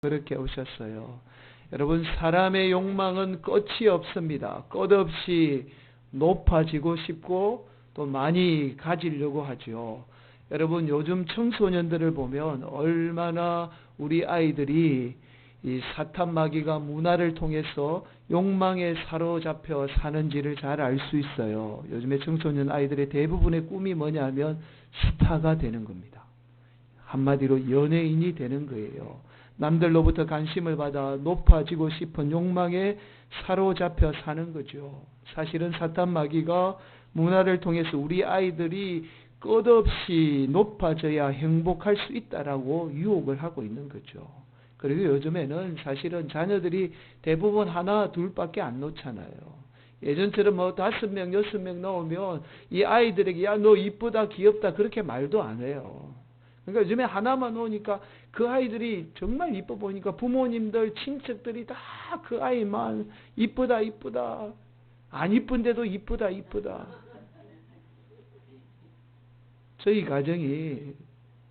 그렇게 오셨어요. 여러분, 사람의 욕망은 끝이 없습니다. 끝없이 높아지고 싶고 또 많이 가지려고 하죠. 여러분, 요즘 청소년들을 보면 얼마나 우리 아이들이 이 사탄 마귀가 문화를 통해서 욕망에 사로잡혀 사는지를 잘 알 수 있어요. 요즘에 청소년 아이들의 대부분의 꿈이 뭐냐면 스타가 되는 겁니다. 한마디로 연예인이 되는 거예요. 남들로부터 관심을 받아 높아지고 싶은 욕망에 사로잡혀 사는 거죠. 사실은 사탄 마귀가 문화를 통해서 우리 아이들이 끝없이 높아져야 행복할 수 있다라고 유혹을 하고 있는 거죠. 그리고 요즘에는 사실은 자녀들이 대부분 하나 둘밖에 안 놓잖아요. 예전처럼 5명 6명 나오면 이 아이들에게 야 너 이쁘다 귀엽다 그렇게 말도 안 해요. 그러니까 요즘에 하나만 오니까 그 아이들이 정말 이뻐 보니까 부모님들 친척들이 다 그 아이만 이쁘다 이쁘다 안 이쁜데도 이쁘다 이쁘다. 저희 가정이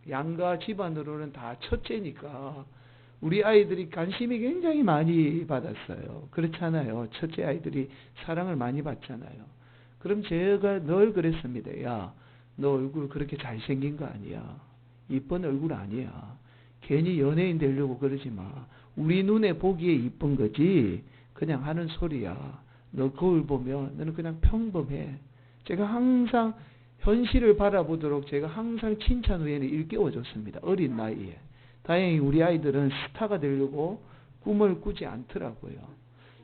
양가 집안으로는 다 첫째니까 우리 아이들이 관심이 굉장히 많이 받았어요. 그렇잖아요. 첫째 아이들이 사랑을 많이 받잖아요. 그럼 제가 늘 그랬습니다. 야, 너 얼굴 그렇게 잘생긴 거 아니야. 이쁜 얼굴 아니야. 괜히 연예인 되려고 그러지 마. 우리 눈에 보기에 이쁜 거지 그냥 하는 소리야. 너 거울 보면 너는 그냥 평범해. 제가 항상 현실을 바라보도록 제가 항상 칭찬 후에는 일깨워줬습니다. 어린 나이에. 다행히 우리 아이들은 스타가 되려고 꿈을 꾸지 않더라고요.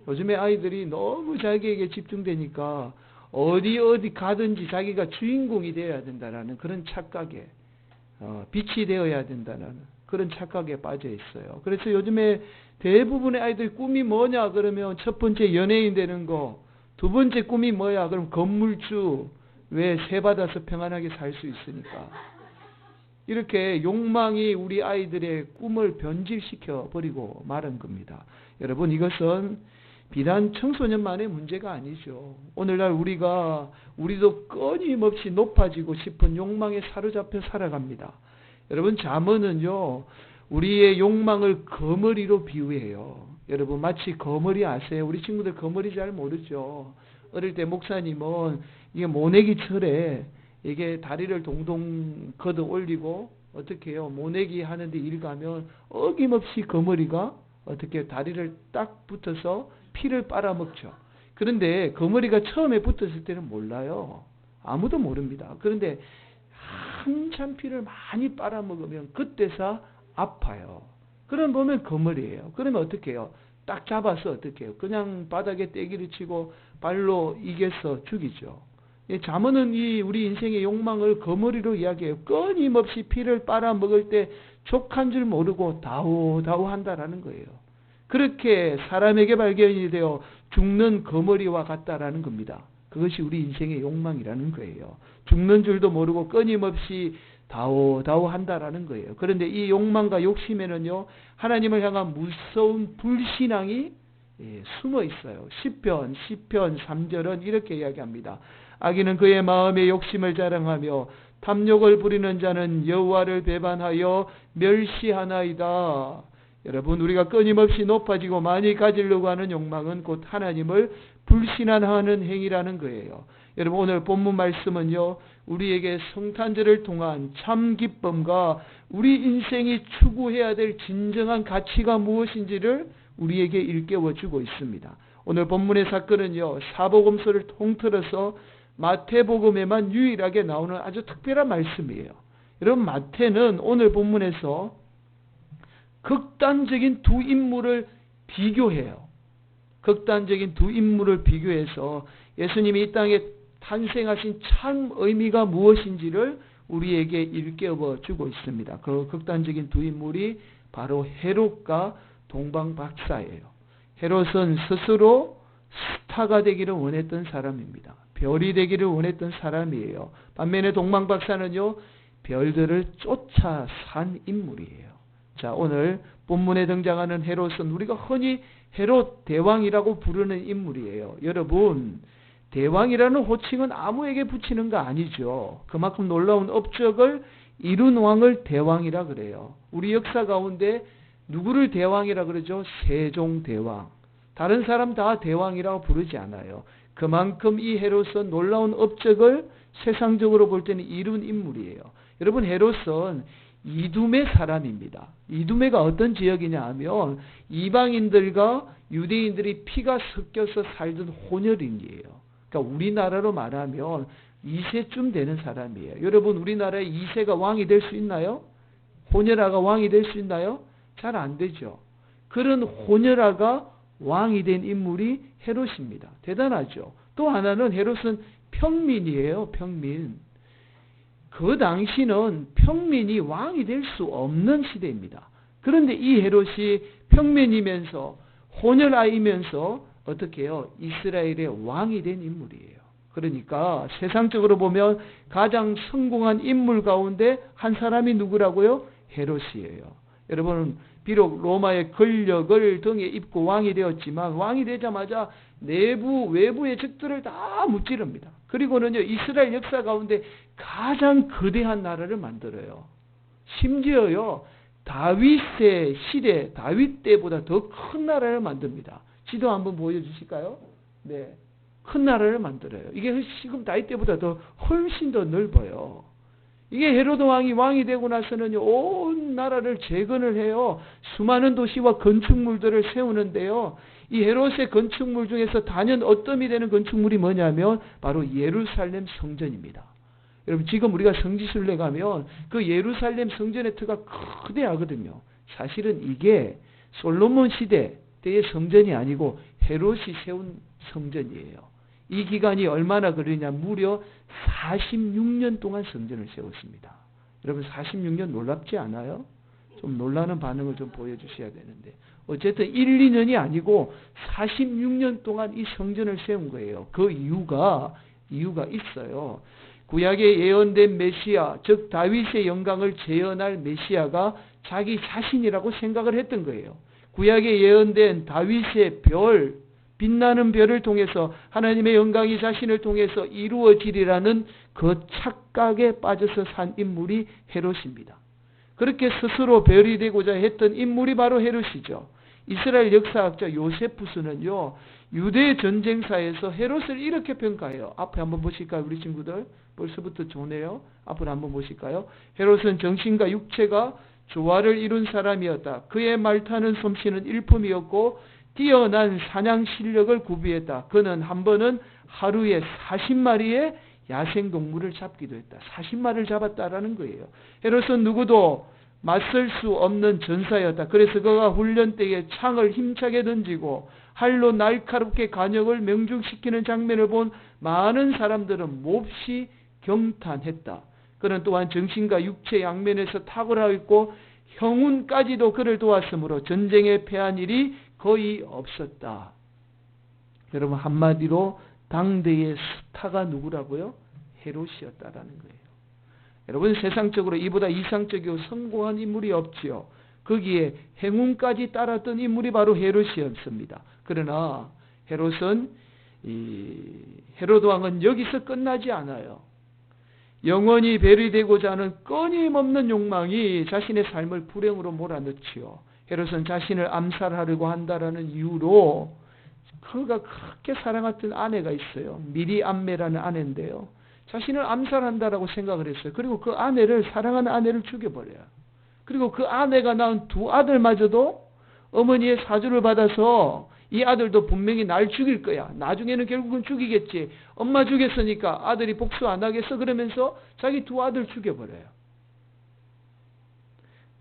요즘에 아이들이 너무 자기에게 집중되니까 어디 가든지 자기가 주인공이 되어야 된다라는 그런 착각에 빛이 되어야 된다는 그런 착각에 빠져 있어요. 그래서 요즘에 대부분의 아이들 꿈이 뭐냐 그러면 첫 번째 연예인 되는 거, 두 번째 꿈이 뭐야 그럼 건물주. 왜 세 받아서 평안하게 살 수 있으니까. 이렇게 욕망이 우리 아이들의 꿈을 변질시켜 버리고 마는 겁니다. 여러분, 이것은 비단 청소년만의 문제가 아니죠. 오늘날 우리도 끊임없이 높아지고 싶은 욕망에 사로잡혀 살아갑니다. 여러분, 잠언은요 우리의 욕망을 거머리로 비유해요. 여러분, 마치 거머리 아세요? 우리 친구들 거머리 잘 모르죠. 어릴 때 목사님은 이게 모내기 철에 이게 다리를 동동 걷어 올리고 어떻게 해요? 모내기 하는데 일 가면 어김없이 거머리가 어떻게 다리를 딱 붙어서 피를 빨아먹죠. 그런데 거머리가 처음에 붙었을 때는 몰라요. 아무도 모릅니다. 그런데 한참 피를 많이 빨아먹으면 그때서 아파요. 그럼 보면 거머리예요. 그러면 어떻게 해요? 딱 잡아서 어떻게 해요? 그냥 바닥에 떼기를 치고 발로 이겨서 죽이죠. 잠언은 우리 인생의 욕망을 거머리로 이야기해요. 끊임없이 피를 빨아먹을 때 족한 줄 모르고 다우다우 한다라는 거예요. 그렇게 사람에게 발견이 되어 죽는 거머리와 같다라는 겁니다. 그것이 우리 인생의 욕망이라는 거예요. 죽는 줄도 모르고 끊임없이 다우다우 한다라는 거예요. 그런데 이 욕망과 욕심에는요 하나님을 향한 무서운 불신앙이 숨어 있어요. 시편 3절은 이렇게 이야기합니다. 악인은 그의 마음의 욕심을 자랑하며 탐욕을 부리는 자는 여호와를 배반하여 멸시하나이다. 여러분, 우리가 끊임없이 높아지고 많이 가지려고 하는 욕망은 곧 하나님을 불신하는 행위라는 거예요. 여러분, 오늘 본문 말씀은요 우리에게 성탄절을 통한 참 기쁨과 우리 인생이 추구해야 될 진정한 가치가 무엇인지를 우리에게 일깨워주고 있습니다. 오늘 본문의 사건은요 사복음서를 통틀어서 마태복음에만 유일하게 나오는 아주 특별한 말씀이에요. 여러분, 마태는 오늘 본문에서 극단적인 두 인물을 비교해요. 극단적인 두 인물을 비교해서 예수님이 이 땅에 탄생하신 참 의미가 무엇인지를 우리에게 일깨워 주고 있습니다. 그 극단적인 두 인물이 바로 헤롯과 동방박사예요. 헤롯은 스스로 스타가 되기를 원했던 사람입니다. 별이 되기를 원했던 사람이에요. 반면에 동방박사는요 별들을 쫓아 산 인물이에요. 자, 오늘 본문에 등장하는 헤롯은 우리가 흔히 헤롯 대왕이라고 부르는 인물이에요. 여러분, 대왕이라는 호칭은 아무에게 붙이는 거 아니죠. 그만큼 놀라운 업적을 이룬 왕을 대왕이라 그래요. 우리 역사 가운데 누구를 대왕이라 그러죠? 세종대왕. 다른 사람 다 대왕이라고 부르지 않아요. 그만큼 이 헤롯은 놀라운 업적을 세상적으로 볼 때는 이룬 인물이에요. 여러분, 헤롯은 이두메 사람입니다. 이두메가 어떤 지역이냐 하면 이방인들과 유대인들이 피가 섞여서 살던 혼혈인이에요. 그러니까 우리나라로 말하면 2세쯤 되는 사람이에요. 여러분, 우리나라에 2세가 왕이 될 수 있나요? 혼혈아가 왕이 될 수 있나요? 잘 안 되죠. 그런 혼혈아가 왕이 된 인물이 헤롯입니다. 대단하죠. 또 하나는 헤롯은 평민이에요. 평민. 그 당시는 평민이 왕이 될 수 없는 시대입니다. 그런데 이 헤롯이 평민이면서 혼혈아이면서 어떻게 해요? 이스라엘의 왕이 된 인물이에요. 그러니까 세상적으로 보면 가장 성공한 인물 가운데 한 사람이 누구라고요? 헤롯이에요. 여러분, 비록 로마의 권력을 등에 입고 왕이 되었지만 왕이 되자마자 내부 외부의 적들을 다 무찌릅니다. 그리고는요, 이스라엘 역사 가운데 가장 거대한 나라를 만들어요. 심지어요, 다윗의 시대, 다윗 때보다 더 큰 나라를 만듭니다. 지도 한번 보여주실까요? 네, 큰 나라를 만들어요. 이게 지금 다윗 때보다 더 훨씬 더 넓어요. 이게 헤로드 왕이 되고 나서는 온 나라를 재건을 해요. 수많은 도시와 건축물들을 세우는데요. 이 헤롯의 건축물 중에서 단연 어뜸이 되는 건축물이 뭐냐면 바로 예루살렘 성전입니다. 여러분, 지금 우리가 성지순례 가면 그 예루살렘 성전의 터가 거대하거든요. 사실은 이게 솔로몬 시대 때의 성전이 아니고 헤롯이 세운 성전이에요. 이 기간이 얼마나 걸리냐? 무려 46년 동안 성전을 세웠습니다. 여러분, 46년 놀랍지 않아요? 좀 놀라는 반응을 좀 보여주셔야 되는데, 어쨌든 1, 2년이 아니고 46년 동안 이 성전을 세운 거예요. 그 이유가 있어요. 구약에 예언된 메시아, 즉 다윗의 영광을 재현할 메시아가 자기 자신이라고 생각을 했던 거예요. 구약에 예언된 다윗의 빛나는 별을 통해서 하나님의 영광이 자신을 통해서 이루어지리라는 그 착각에 빠져서 산 인물이 헤롯입니다. 그렇게 스스로 별이 되고자 했던 인물이 바로 헤롯이죠. 이스라엘 역사학자 요세푸스는요, 유대 전쟁사에서 헤롯을 이렇게 평가해요. 앞에 한번 보실까요, 우리 친구들? 벌써부터 좋네요. 앞으로 한번 보실까요? 헤롯은 정신과 육체가 조화를 이룬 사람이었다. 그의 말타는 솜씨는 일품이었고 뛰어난 사냥 실력을 구비했다. 그는 한 번은 하루에 40마리의 야생동물을 잡기도 했다. 40마리를 잡았다라는 거예요. 헤롯은 누구도 맞설 수 없는 전사였다. 그래서 그가 훈련 때에 창을 힘차게 던지고 활로 날카롭게 간역을 명중시키는 장면을 본 많은 사람들은 몹시 경탄했다. 그는 또한 정신과 육체 양면에서 탁월하고 있고 형운까지도 그를 도왔으므로 전쟁에 패한 일이 거의 없었다. 여러분, 한마디로 당대의 스타가 누구라고요? 헤롯이었다라는 거예요. 여러분, 세상적으로 이보다 이상적이고 성공한 인물이 없지요. 거기에 행운까지 따랐던 인물이 바로 헤롯이었습니다. 그러나 헤롯 왕은 여기서 끝나지 않아요. 영원히 별이 되고자 하는 끊임없는 욕망이 자신의 삶을 불행으로 몰아넣지요. 헤롯은 자신을 암살하려고 한다라는 이유로 그가 그렇게 사랑했던 아내가 있어요. 미리암메라는 아내인데요. 자신을 암살한다라고 생각을 했어요. 그리고 그 사랑하는 아내를 죽여버려요. 그리고 그 아내가 낳은 두 아들마저도 어머니의 사주를 받아서 이 아들도 분명히 날 죽일 거야. 나중에는 결국은 죽이겠지. 엄마 죽였으니까 아들이 복수 안 하겠어? 그러면서 자기 두 아들 죽여버려요.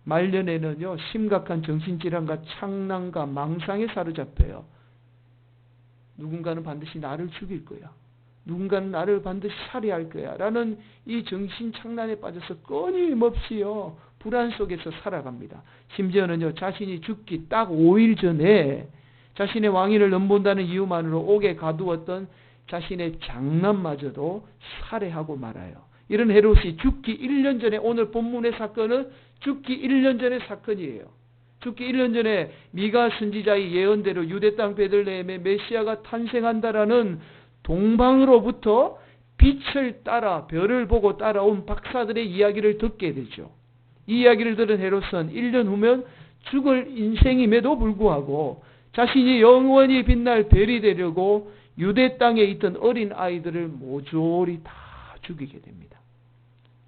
말년에는요, 심각한 정신질환과 창난과 망상에 사로잡혀요. 누군가는 반드시 나를 죽일 거야. 누군가는 나를 반드시 살해할 거야. 라는 이 정신착란에 빠져서 끊임없이요, 불안 속에서 살아갑니다. 심지어는요, 자신이 죽기 딱 5일 전에 자신의 왕위를 넘본다는 이유만으로 옥에 가두었던 자신의 장남마저도 살해하고 말아요. 이런 헤롯이 죽기 1년 전에, 오늘 본문의 사건은 죽기 1년 전의 사건이에요. 죽기 1년 전에 미가 선지자의 예언대로 유대 땅 베들레헴에 메시아가 탄생한다라는 동방으로부터 빛을 따라 별을 보고 따라온 박사들의 이야기를 듣게 되죠. 이 이야기를 들은 헤롯은 1년 후면 죽을 인생임에도 불구하고 자신이 영원히 빛날 별이 되려고 유대 땅에 있던 어린 아이들을 모조리 다 죽이게 됩니다.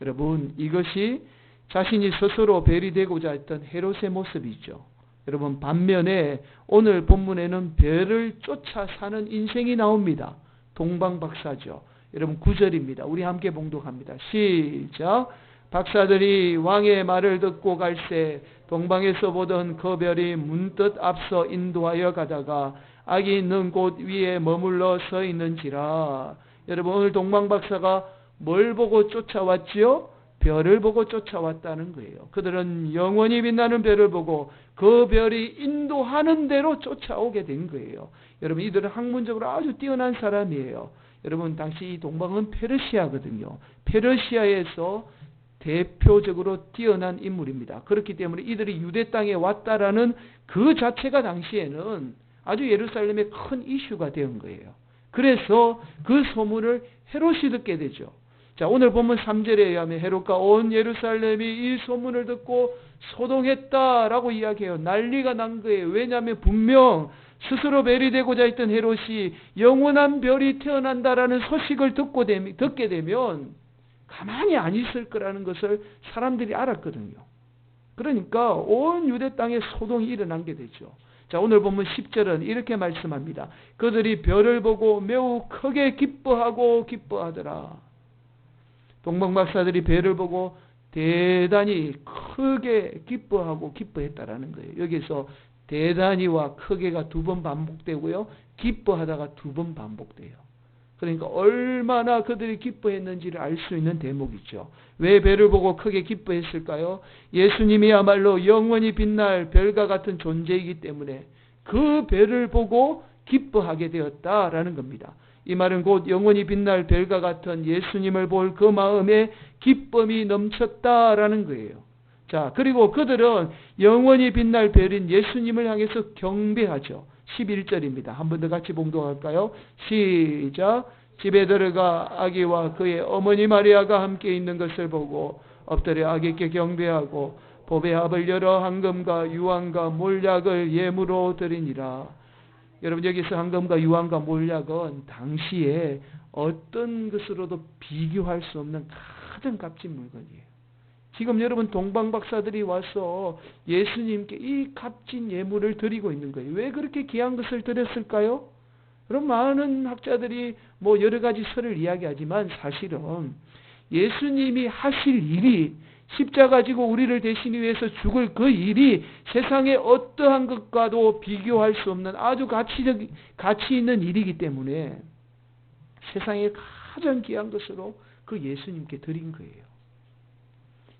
여러분, 이것이 자신이 스스로 별이 되고자 했던 헤롯의 모습이죠. 여러분, 반면에 오늘 본문에는 별을 쫓아 사는 인생이 나옵니다. 동방박사죠. 여러분, 9절입니다. 우리 함께 봉독합니다. 시작. 박사들이 왕의 말을 듣고 갈새 동방에서 보던 그 별이 문득 앞서 인도하여 가다가 악이 있는 곳 위에 머물러 서 있는지라. 여러분, 오늘 동방박사가 뭘 보고 쫓아왔지요? 별을 보고 쫓아왔다는 거예요. 그들은 영원히 빛나는 별을 보고 그 별이 인도하는 대로 쫓아오게 된 거예요. 여러분, 이들은 학문적으로 아주 뛰어난 사람이에요. 여러분, 당시 이 동방은 페르시아거든요. 페르시아에서 대표적으로 뛰어난 인물입니다. 그렇기 때문에 이들이 유대 땅에 왔다라는 그 자체가 당시에는 아주 예루살렘에 큰 이슈가 된 거예요. 그래서 그 소문을 헤롯이 듣게 되죠. 자, 오늘 본문 3절에 의하면 헤롯과 온 예루살렘이 이 소문을 듣고 소동했다라고 이야기해요. 난리가 난 거예요. 왜냐하면 분명 스스로 별이 되고자 했던 헤롯이 영원한 별이 태어난다라는 소식을 듣게 되면 가만히 안 있을 거라는 것을 사람들이 알았거든요. 그러니까 온 유대 땅에 소동이 일어난 게 되죠. 자, 오늘 본문 10절은 이렇게 말씀합니다. 그들이 별을 보고 매우 크게 기뻐하더라. 동방박사들이 별을 보고 대단히 크게 기뻐했다라는 거예요. 여기서 대단히와 크게가 2번 반복되고요. 기뻐하다가 2번 반복돼요. 그러니까 얼마나 그들이 기뻐했는지를 알 수 있는 대목이죠. 왜 별을 보고 크게 기뻐했을까요? 예수님이야말로 영원히 빛날 별과 같은 존재이기 때문에 그 별을 보고 기뻐하게 되었다라는 겁니다. 이 말은 곧 영원히 빛날 별과 같은 예수님을 볼 그 마음에 기쁨이 넘쳤다라는 거예요. 자, 그리고 그들은 영원히 빛날 별인 예수님을 향해서 경배하죠. 11절입니다. 한 번 더 같이 봉독할까요? 시작. 집에 들어가 아기와 그의 어머니 마리아가 함께 있는 것을 보고 엎드려 아기께 경배하고 보배 합을 열어 황금과 유황과 몰약을 예물로 드리니라. 여러분, 여기서 황금과 유황과 몰약은 당시에 어떤 것으로도 비교할 수 없는 가장 값진 물건이에요. 지금 여러분, 동방박사들이 와서 예수님께 이 값진 예물을 드리고 있는 거예요. 왜 그렇게 귀한 것을 드렸을까요? 그럼 많은 학자들이 여러 가지 설을 이야기하지만 사실은 예수님이 하실 일이 십자가 지고 우리를 대신하기 위해서 죽을 그 일이 세상의 어떠한 것과도 비교할 수 없는 아주 가치 있는 일이기 때문에 세상에 가장 귀한 것으로 그 예수님께 드린 거예요.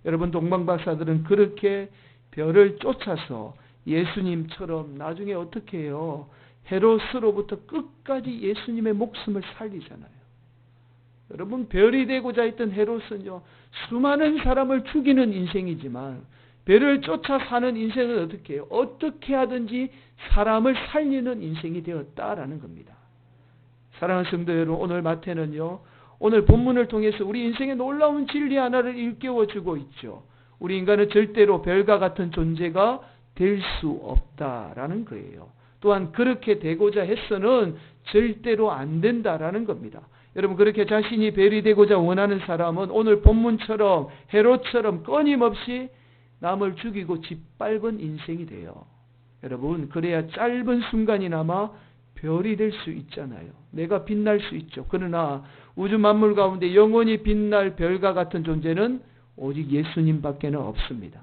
여러분, 동방박사들은 그렇게 별을 쫓아서 예수님처럼 나중에 어떻게 해요? 헤롯으로부터 끝까지 예수님의 목숨을 살리잖아요. 여러분, 별이 되고자 했던 헤롯은요, 수많은 사람을 죽이는 인생이지만 별을 쫓아 사는 인생은 어떻게 해요? 어떻게 하든지 사람을 살리는 인생이 되었다라는 겁니다. 사랑하는 성도 여러분, 오늘 마태는요, 오늘 본문을 통해서 우리 인생의 놀라운 진리 하나를 일깨워주고 있죠. 우리 인간은 절대로 별과 같은 존재가 될 수 없다라는 거예요. 또한 그렇게 되고자 해서는 절대로 안 된다라는 겁니다. 여러분, 그렇게 자신이 별이 되고자 원하는 사람은 오늘 본문처럼 헤롯처럼 끊임없이 남을 죽이고 짓밟은 인생이 돼요. 여러분, 그래야 짧은 순간이나마 별이 될 수 있잖아요. 내가 빛날 수 있죠. 그러나 우주 만물 가운데 영원히 빛날 별과 같은 존재는 오직 예수님밖에는 없습니다.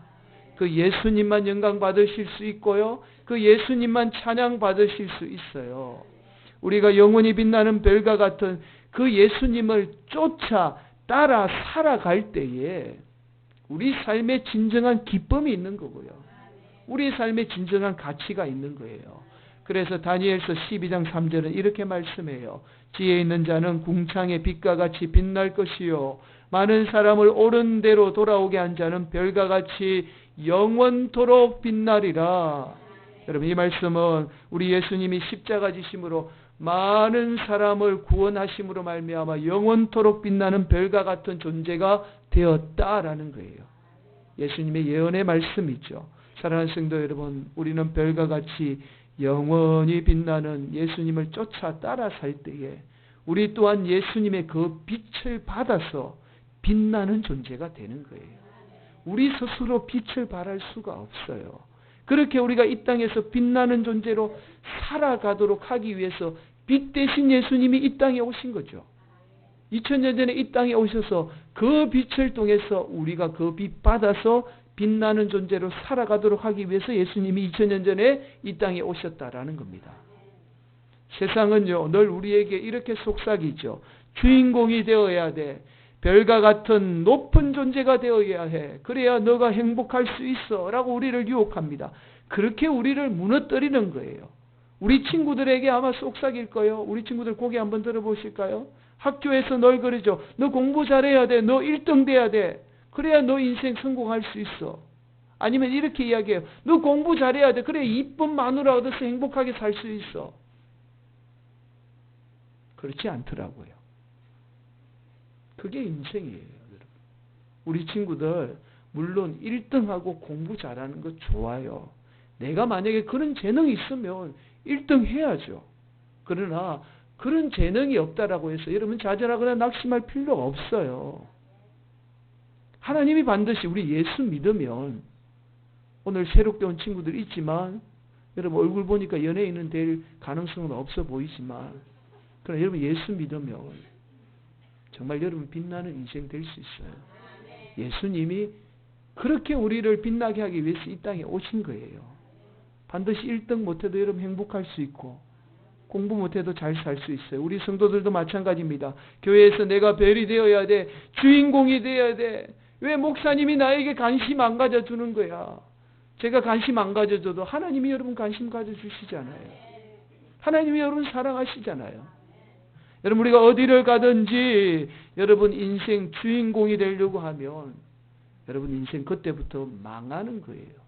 그 예수님만 영광 받으실 수 있고요. 그 예수님만 찬양 받으실 수 있어요. 우리가 영원히 빛나는 별과 같은 그 예수님을 쫓아 따라 살아갈 때에 우리 삶에 진정한 기쁨이 있는 거고요. 우리 삶에 진정한 가치가 있는 거예요. 그래서 다니엘서 12장 3절은 이렇게 말씀해요. 지혜 있는 자는 궁창의 빛과 같이 빛날 것이요, 많은 사람을 옳은 대로 돌아오게 한 자는 별과 같이 영원토록 빛나리라. 여러분, 이 말씀은 우리 예수님이 십자가 지심으로 많은 사람을 구원하심으로 말미암아 영원토록 빛나는 별과 같은 존재가 되었다라는 거예요. 예수님의 예언의 말씀이죠. 사랑하는 성도 여러분, 우리는 별과 같이 영원히 빛나는 예수님을 쫓아 따라 살 때에 우리 또한 예수님의 그 빛을 받아서 빛나는 존재가 되는 거예요. 우리 스스로 빛을 발할 수가 없어요. 그렇게 우리가 이 땅에서 빛나는 존재로 살아가도록 하기 위해서 빛 대신 예수님이 이 땅에 오신 거죠. 2000년 전에 이 땅에 오셔서 그 빛을 통해서 우리가 그 빛 받아서 빛나는 존재로 살아가도록 하기 위해서 예수님이 2000년 전에 이 땅에 오셨다라는 겁니다. 세상은요, 늘 우리에게 이렇게 속삭이죠. 주인공이 되어야 돼. 별과 같은 높은 존재가 되어야 해. 그래야 너가 행복할 수 있어. 라고 우리를 유혹합니다. 그렇게 우리를 무너뜨리는 거예요. 우리 친구들에게 아마 속삭일 거예요. 우리 친구들 고개 한번 들어보실까요? 학교에서 널 그러죠. 너 공부 잘해야 돼. 너 1등 돼야 돼. 그래야 너 인생 성공할 수 있어. 아니면 이렇게 이야기해요. 너 공부 잘해야 돼. 그래 이쁜 마누라 얻어서 행복하게 살 수 있어. 그렇지 않더라고요. 그게 인생이에요. 여러분. 우리 친구들 물론 1등하고 공부 잘하는 거 좋아요. 내가 만약에 그런 재능이 있으면 1등 해야죠. 그러나 그런 재능이 없다라고 해서 여러분 좌절하거나 낙심할 필요 없어요. 하나님이 반드시 우리 예수 믿으면, 오늘 새롭게 온 친구들 있지만 여러분 얼굴 보니까 연예인은 될 가능성은 없어 보이지만, 그러나 여러분 예수 믿으면 정말 여러분 빛나는 인생 될 수 있어요. 예수님이 그렇게 우리를 빛나게 하기 위해서 이 땅에 오신 거예요. 반드시 1등 못해도 여러분 행복할 수 있고 공부 못해도 잘 살 수 있어요. 우리 성도들도 마찬가지입니다. 교회에서 내가 별이 되어야 돼. 주인공이 되어야 돼. 왜 목사님이 나에게 관심 안 가져주는 거야? 제가 관심 안 가져줘도 하나님이 여러분 관심 가져주시잖아요. 하나님이 여러분 사랑하시잖아요. 여러분 우리가 어디를 가든지 여러분 인생 주인공이 되려고 하면 여러분 인생 그때부터 망하는 거예요.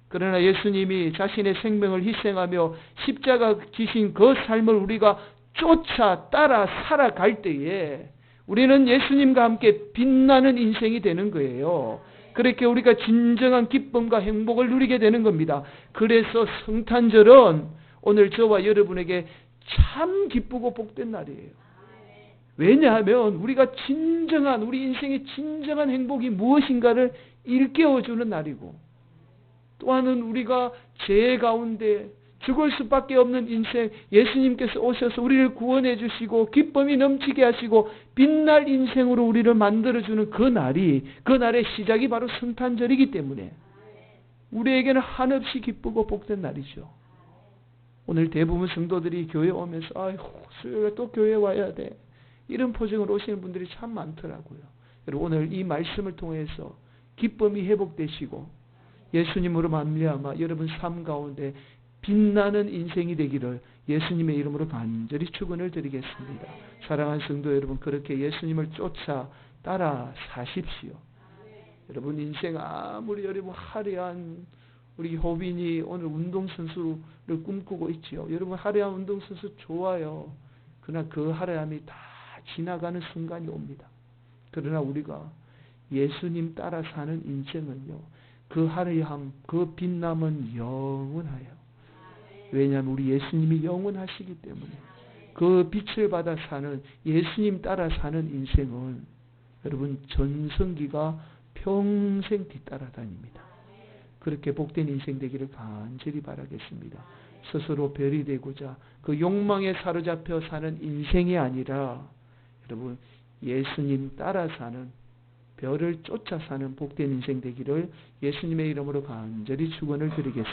그러나 예수님이 자신의 생명을 희생하며 십자가 지신 그 삶을 우리가 쫓아 따라 살아갈 때에 우리는 예수님과 함께 빛나는 인생이 되는 거예요. 그렇게 우리가 진정한 기쁨과 행복을 누리게 되는 겁니다. 그래서 성탄절은 오늘 저와 여러분에게 참 기쁘고 복된 날이에요. 왜냐하면 우리가 진정한 우리 인생의 진정한 행복이 무엇인가를 일깨워주는 날이고, 또한은 우리가 죄 가운데 죽을 수밖에 없는 인생, 예수님께서 오셔서 우리를 구원해 주시고 기쁨이 넘치게 하시고 빛날 인생으로 우리를 만들어주는 그 날의 시작이 바로 성탄절이기 때문에 우리에게는 한없이 기쁘고 복된 날이죠. 오늘 대부분 성도들이 교회 오면서 아이고 수요일에 또 교회 와야 돼, 이런 포정으로 오시는 분들이 참 많더라고요. 여러분 오늘 이 말씀을 통해서 기쁨이 회복되시고 예수님으로 말미암아 여러분 삶 가운데 빛나는 인생이 되기를 예수님의 이름으로 간절히 축원을 드리겠습니다. 사랑하는 성도 여러분, 그렇게 예수님을 쫓아 따라 사십시오. 여러분 인생 아무리 여러분 화려한, 우리 호빈이 오늘 운동선수를 꿈꾸고 있지요. 여러분 화려한 운동선수 좋아요. 그러나 그 화려함이 다 지나가는 순간이 옵니다. 그러나 우리가 예수님 따라 사는 인생은요, 그 화려함, 그 빛남은 영원하여. 왜냐하면 우리 예수님이 영원하시기 때문에 그 빛을 받아 사는, 예수님 따라 사는 인생은 여러분 전성기가 평생 뒤따라 다닙니다. 그렇게 복된 인생 되기를 간절히 바라겠습니다. 스스로 별이 되고자 그 욕망에 사로잡혀 사는 인생이 아니라 여러분 예수님 따라 사는, 별을 쫓아 사는 복된 인생 되기를 예수님의 이름으로 간절히 축원을 드리겠습니다.